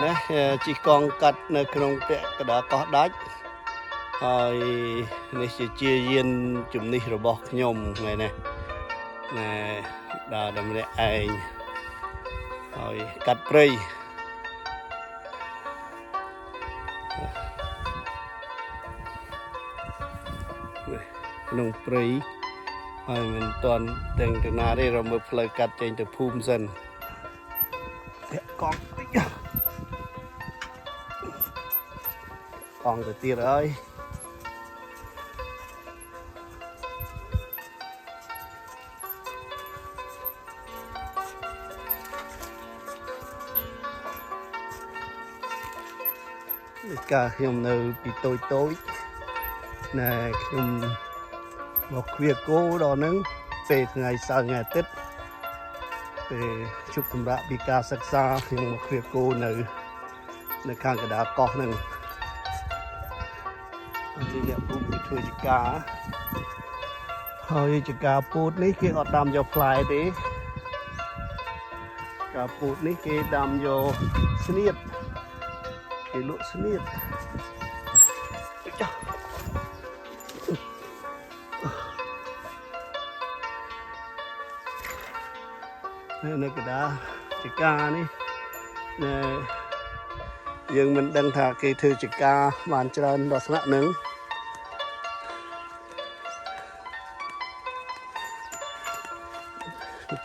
ណាជីកងកាត់នៅក្នុងពាក់កណ្ដាលកោះដាច់ហើយនេះជាយានជំនិះរបស់ខ្ញុំថ្ងៃនេះណែដើរតែម្នាក់ឯងហើយកាត់ព្រៃក្នុងព្រៃហើយមិនទាន់ទាំងទៅណាទេរមើលផ្លូវកាត់ចេញទៅភូមិសិនធាក់កង់ទៅទៀតហើយកាលខ្ញុំនៅពីតូចណែខ្ញុំមកគ្វាគោដល់ហ្នឹងពេលថ្ងៃសៅរ៍ថ្ងៃអាទិត្យពេលជប់សម្រាប់ពីការសិក្សាខ្ញុំមកគ្វាគោនៅខាងកណ្ដាលកោះហ្នឹងទីអ្នកពូគេធ្វើចការហើយចការពូតនេះគេអត់ដាំយកផ្លែទេការពូតនេះគេដាំយកស្នៀតគេលក់ស្នៀតចានៅកណ្ដាលចការនេះយើងមិនដឹងថាគេធ្វើចការបានច្រើនដល់ថ្នាក់ហ្នឹង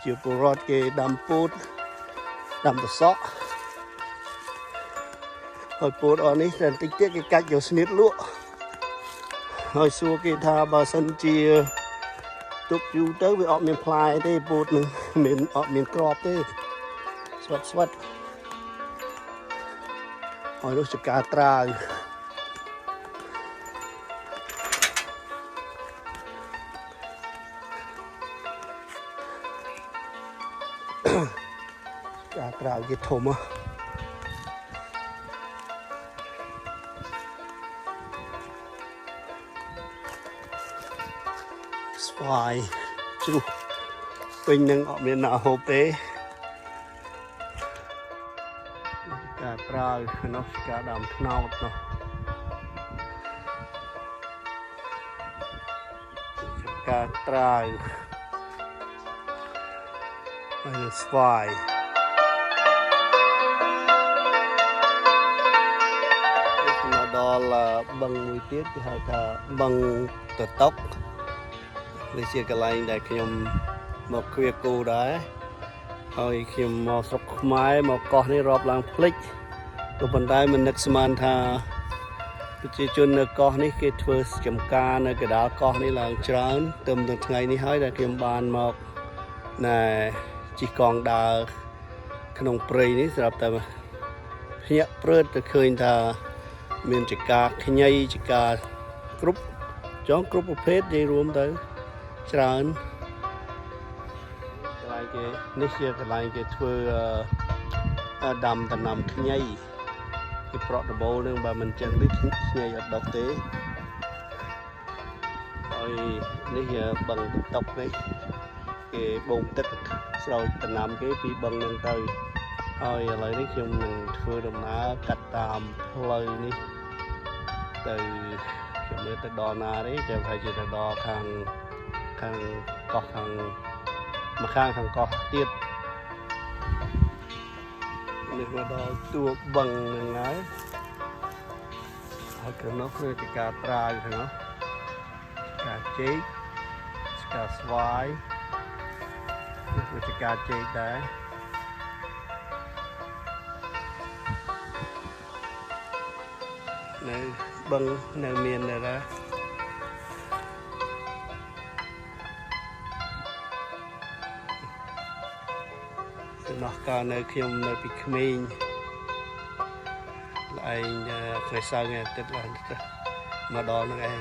ជាពលរដ្ឋគេដាំពោតដាំតសក់ហើយពោតអស់នេះតែតិចទៀតគេកាច់យកស្នៀតលក់ហើយសួរគេថាបើសិនជាទុកយូរទៅវាអត់មានផ្លែទេពោតនឹងអត់មានក្របទេស្វិតហើយនោះចការត្រាវការត្រាវគេធំស្វាយជ្រុះពេញនឹងអត់មានណាហូបទេការត្រាវនោះការដាំត្នោតនោះការត្រាវហើយស្វាយមកដល់បឹងមួយទៀតគេហៅថាបឹងតតុកនេះជាកន្លែងដែលខ្ញុំមកគ្វាគោដែរហើយខ្ញុំមកស្រុកខ្មែរមកកោះនេះរាប់ឡើងភ្លេចក៏ប៉ុន្តែមិននឹកស្មានថាប្រជាជននៅកោះនេះគេធ្វើចំការនៅកណ្ដាលកោះនេះឡើងច្រើនទៅដល់ថ្ងៃនេះហើយដែលខ្ញុំបានមកណែជិះកង់ដើរក្នុងព្រៃនេះស្រាប់តែភ្ញាក់ព្រឺតទៅឃើញថាមានចការខ្ញីចការគ្រប់ប្រភេទនិយាយរួមទៅច្រើនកន្លែងគេនេះជាកន្លែងគេធ្វើដាំដំណាំខ្ញីគេប្រក់ដបូលនឹងបើមិនចឹងនេះខ្ញីអត់ដុះទេហើយនេះជាបឹងតុកនេះគេបូមទឹកស្រោចដំណាំគេពីបឹងនឹងទៅហើយឥឡូវនេះខ្ញុំនឹងធ្វើដំណើរកាត់តាមផ្លូវនេះទៅខ្ញុំមើលទៅដល់ណាទេចាំហើយជាទៅដល់ខាងកោះខាងម្ខាងកោះទៀតនេះមកដល់ទួបឹងហ្នឹងហើយខាងនោះគឺជាការត្រាវខាងនោះការចេកការស្វាយនេះគឺជាការចេកដែរនៅបឹងនៅមានដែរនោះកាលនៅខ្ញុំនៅពីក្មេងឯងថ្ងៃសៅរ៍ថ្ងៃអាទិត្យឡើងមកដល់នឹងឯង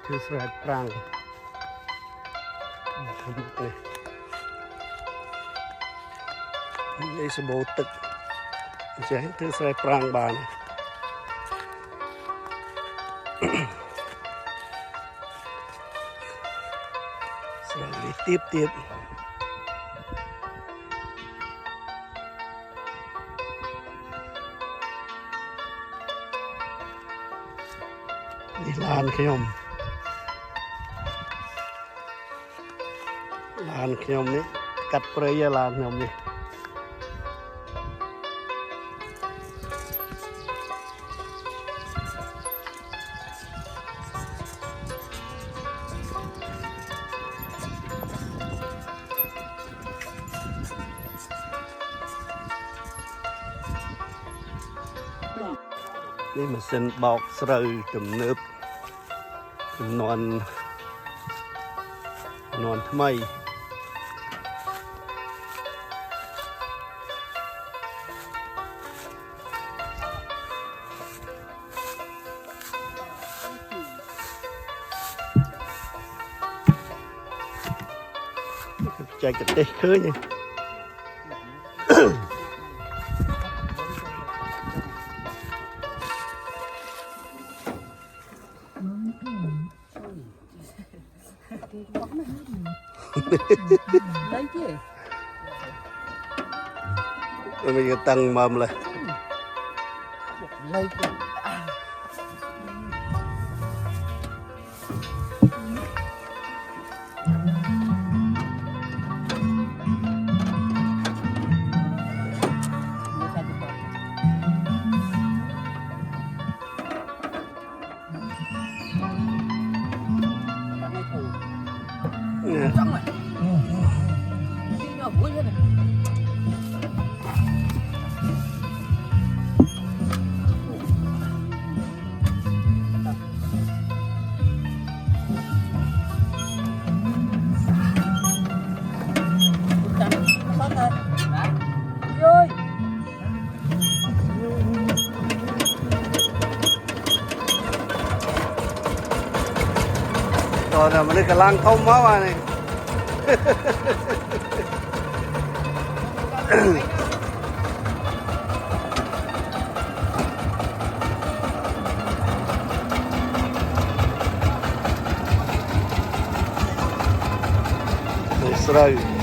thư sợi prang đây là bộ tực chế thư sợi prang bàn rồi tiếp tiếp đi lan không lan không đấy cắt prey lan không điนี่มันเป็นบอกสระจุ่มเนื้อจุ่มนอนทำไมใจกระเตะคืนยังlấy chứ bây giờ tăng mầmเลย lấy chứ trong này nhỏ vui thế này rồi là mình đi cả lăng thông máu à này Israel